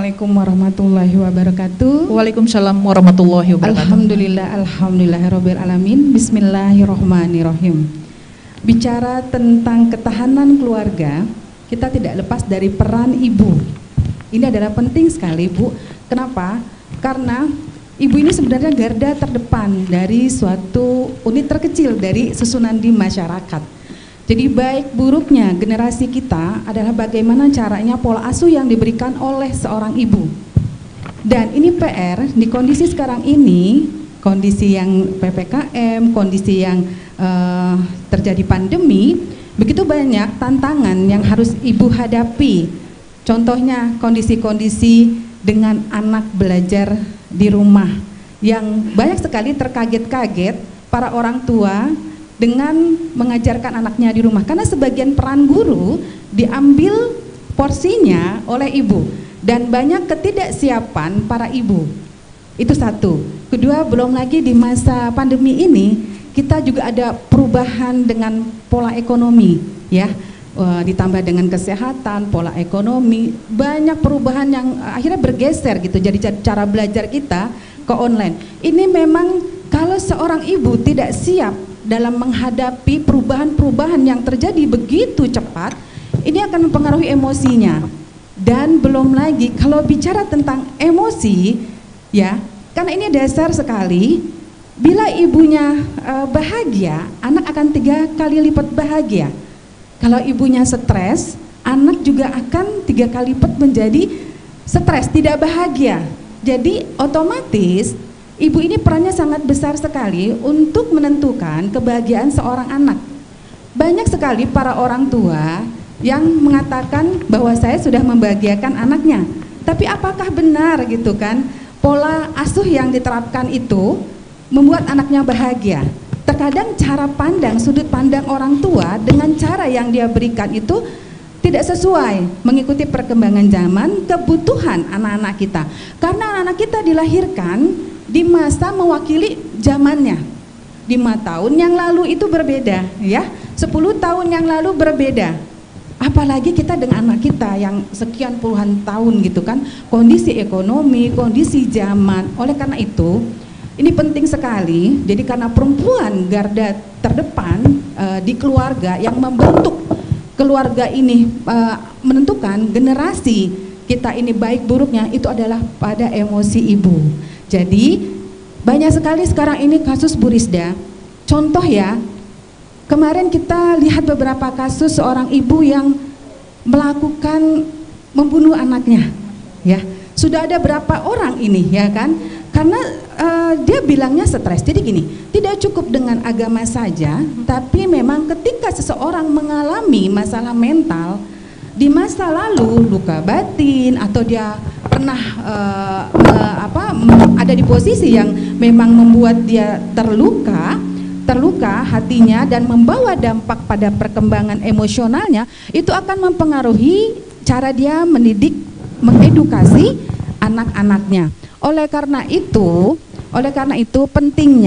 Assalamualaikum warahmatullahi wabarakatuh. Waalaikumsalam warahmatullahi wabarakatuh. Alhamdulillahirabbil alamin. Bismillahirrahmanirrahim. Bicara tentang ketahanan keluarga, kita tidak lepas dari peran ibu. Ini adalah penting sekali, Bu. Kenapa? Karena ibu ini sebenarnya garda terdepan dari suatu unit terkecil dari susunan di masyarakat. Jadi baik buruknya generasi kita adalah bagaimana caranya pola asuh yang diberikan oleh seorang ibu. Dan ini PR di kondisi sekarang ini, kondisi yang PPKM, kondisi yang terjadi pandemi, begitu banyak tantangan yang harus ibu hadapi. Contohnya kondisi-kondisi dengan anak belajar di rumah yang banyak sekali terkaget-kaget para orang tua dengan mengajarkan anaknya di rumah, karena sebagian peran guru diambil porsinya oleh ibu dan banyak ketidaksiapan para ibu. Itu satu. Kedua, belum lagi di masa pandemi ini kita juga ada perubahan dengan pola ekonomi, ya, ditambah dengan kesehatan, pola ekonomi, banyak perubahan yang akhirnya bergeser gitu. Jadi cara belajar kita ke online. Ini memang kalau seorang ibu tidak siap dalam menghadapi perubahan-perubahan yang terjadi begitu cepat, ini akan mempengaruhi emosinya. Dan belum lagi kalau bicara tentang emosi, ya, karena ini dasar sekali. Bila ibunya bahagia, anak akan 3 kali lipat bahagia. Kalau ibunya stres, anak juga akan 3 kali lipat menjadi stres, tidak bahagia. Jadi otomatis ibu ini perannya sangat besar sekali untuk menentukan kebahagiaan seorang anak. Banyak sekali para orang tua yang mengatakan bahwa saya sudah membahagiakan anaknya. Tapi apakah benar gitu kan? Pola asuh yang diterapkan itu membuat anaknya bahagia. Terkadang cara pandang, sudut pandang orang tua dengan cara yang dia berikan itu tidak sesuai mengikuti perkembangan zaman, kebutuhan anak-anak kita. Karena anak-anak kita dilahirkan di masa mewakili zamannya. 5 tahun yang lalu itu berbeda, ya. 10 tahun yang lalu berbeda. Apalagi kita dengan anak kita yang sekian puluhan tahun gitu kan, kondisi ekonomi, kondisi zaman. Oleh karena itu, ini penting sekali. Jadi karena perempuan garda terdepan di keluarga yang membentuk keluarga ini, menentukan generasi kita ini baik buruknya itu adalah pada emosi ibu. Jadi banyak sekali sekarang ini kasus Bu Rizda. Contoh ya, kemarin kita lihat beberapa kasus seorang ibu yang melakukan membunuh anaknya, ya. Sudah ada berapa orang ini, ya kan? Karena dia bilangnya stres. Jadi gini, tidak cukup dengan agama saja, tapi memang ketika seseorang mengalami masalah mental di masa lalu, luka batin, atau dia pernah ada di posisi yang memang membuat dia terluka hatinya dan membawa dampak pada perkembangan emosionalnya, itu akan mempengaruhi cara dia mendidik, mengedukasi anak-anaknya. Oleh karena itu penting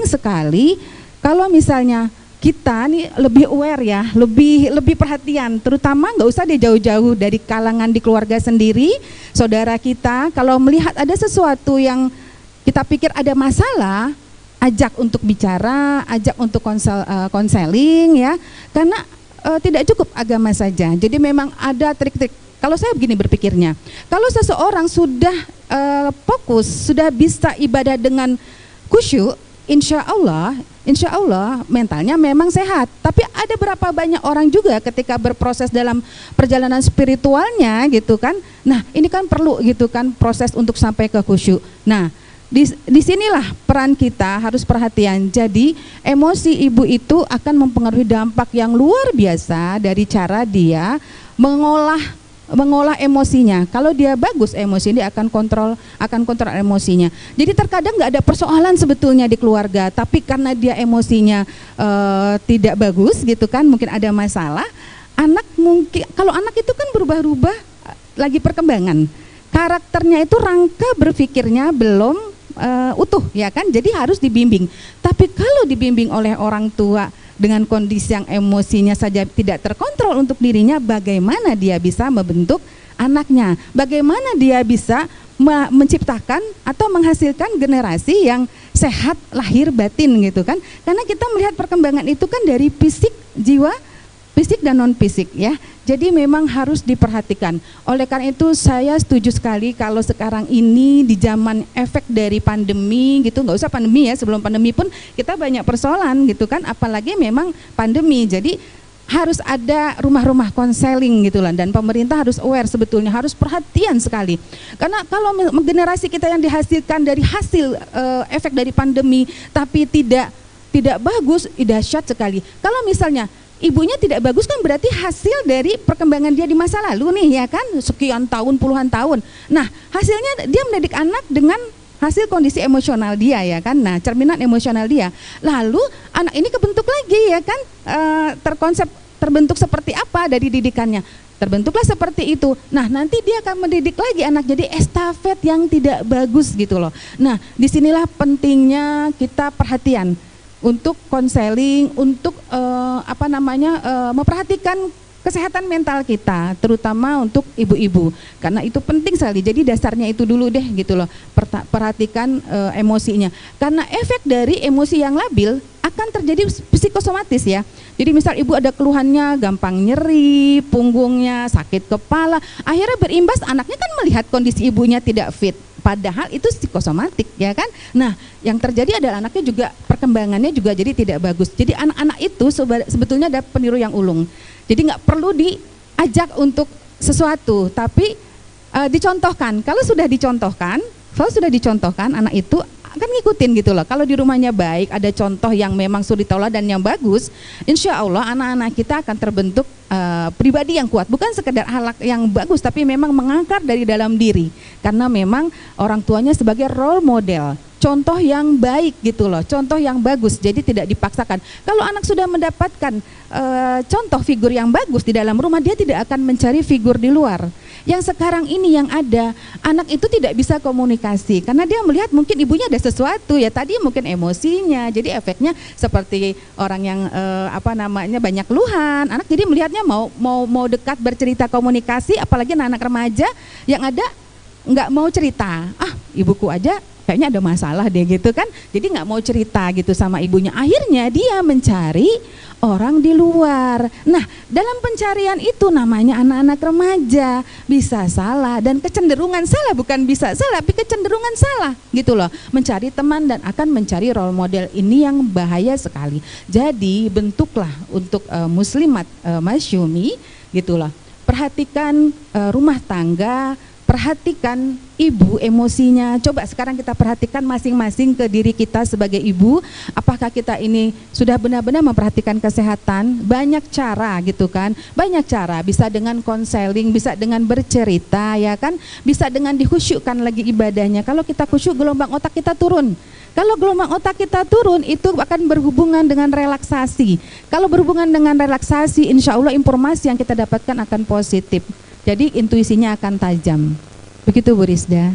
sekali kalau misalnya kita nih lebih aware ya, lebih perhatian, terutama nggak usah dia jauh-jauh dari kalangan di keluarga sendiri, saudara kita. Kalau melihat ada sesuatu yang kita pikir ada masalah, ajak untuk bicara, ajak untuk konseling ya, karena tidak cukup agama saja. Jadi memang ada trik-trik. Kalau saya begini berpikirnya, kalau seseorang sudah fokus, sudah bisa ibadah dengan khusyuk, insya Allah mentalnya memang sehat. Tapi ada berapa banyak orang juga ketika berproses dalam perjalanan spiritualnya gitu kan. Nah ini kan perlu gitu kan proses untuk sampai ke khusyuk. Nah disinilah peran kita harus perhatian. Jadi emosi ibu itu akan mempengaruhi dampak yang luar biasa dari cara dia mengolah emosinya. Kalau dia bagus emosi, dia akan kontrol emosinya. Jadi terkadang nggak ada persoalan sebetulnya di keluarga, tapi karena dia emosinya tidak bagus gitu kan, mungkin ada masalah. Kalau anak itu kan berubah-ubah, lagi perkembangan. Karakternya itu, rangka berpikirnya belum utuh ya kan, jadi harus dibimbing. Tapi kalau dibimbing oleh orang tua dengan kondisi yang emosinya saja tidak terkontrol untuk dirinya, bagaimana dia bisa membentuk anaknya. Bagaimana dia bisa menciptakan atau menghasilkan generasi yang sehat lahir batin gitu kan? Karena kita melihat perkembangan itu kan dari fisik, jiwa, fisik dan non fisik ya. Jadi memang harus diperhatikan. Oleh karena itu saya setuju sekali kalau sekarang ini di zaman efek dari pandemi gitu, nggak usah pandemi ya, sebelum pandemi pun kita banyak persoalan gitu kan, apalagi memang pandemi. Jadi harus ada rumah-rumah konseling gitu lah, dan pemerintah harus aware sebetulnya, harus perhatian sekali. Karena kalau generasi kita yang dihasilkan dari hasil efek dari pandemi tapi tidak bagus, dahsyat sekali. Kalau misalnya ibunya tidak bagus kan berarti hasil dari perkembangan dia di masa lalu nih ya kan, sekian tahun, puluhan tahun. Nah, hasilnya dia mendidik anak dengan hasil kondisi emosional dia ya kan, nah cerminan emosional dia. Lalu anak ini kebentuk lagi ya kan, terbentuk seperti apa dari didikannya, terbentuklah seperti itu. Nah nanti dia akan mendidik lagi anak jadi estafet yang tidak bagus gitu loh. Nah disinilah pentingnya kita perhatian untuk konseling, untuk memperhatikan kesehatan mental kita, terutama untuk ibu-ibu, karena itu penting sekali. Jadi dasarnya itu dulu deh gitu loh, perhatikan emosinya, karena efek dari emosi yang labil akan terjadi psikosomatis ya. Jadi misal ibu ada keluhannya gampang nyeri, punggungnya, sakit kepala, akhirnya berimbas anaknya kan melihat kondisi ibunya tidak fit, padahal itu psikosomatik ya kan. Nah yang terjadi adalah anaknya juga perkembangannya juga jadi tidak bagus. Jadi anak-anak itu sebetulnya ada peniru yang ulung. Jadi nggak perlu diajak untuk sesuatu, tapi dicontohkan. Kalau sudah dicontohkan anak itu akan ngikutin gitu loh. Kalau di rumahnya baik, ada contoh yang memang suri tauladan yang bagus, insya Allah anak-anak kita akan terbentuk pribadi yang kuat. Bukan sekedar akhlak yang bagus, tapi memang mengangkat dari dalam diri. Karena memang orang tuanya sebagai role model, contoh yang baik gitu loh, contoh yang bagus. Jadi tidak dipaksakan. Kalau anak sudah mendapatkan contoh figur yang bagus di dalam rumah, dia tidak akan mencari figur di luar. Yang sekarang ini yang ada, anak itu tidak bisa komunikasi karena dia melihat mungkin ibunya ada sesuatu ya, tadi mungkin emosinya, jadi efeknya seperti orang yang banyak keluhan. Anak jadi melihatnya mau dekat bercerita komunikasi, apalagi anak remaja yang ada nggak mau cerita. Ibuku aja kayaknya ada masalah deh gitu kan, jadi nggak mau cerita gitu sama ibunya. Akhirnya dia mencari orang di luar. Nah dalam pencarian itu namanya anak-anak remaja, bisa salah dan kecenderungan salah, bukan bisa salah tapi kecenderungan salah gitu loh, mencari teman dan akan mencari role model. Ini yang bahaya sekali. Jadi bentuklah untuk muslimat masyumi gitu loh, perhatikan rumah tangga, perhatikan ibu emosinya. Coba sekarang kita perhatikan masing-masing ke diri kita sebagai ibu. Apakah kita ini sudah benar-benar memperhatikan kesehatan? Banyak cara gitu kan, banyak cara. Bisa dengan konseling, bisa dengan bercerita ya kan, bisa dengan dikhusyukkan lagi ibadahnya. Kalau kita khusyuk, gelombang otak kita turun. Kalau gelombang otak kita turun, itu akan berhubungan dengan relaksasi. Kalau berhubungan dengan relaksasi, insya Allah informasi yang kita dapatkan akan positif. Jadi intuisinya akan tajam. Begitu Bu Rizda.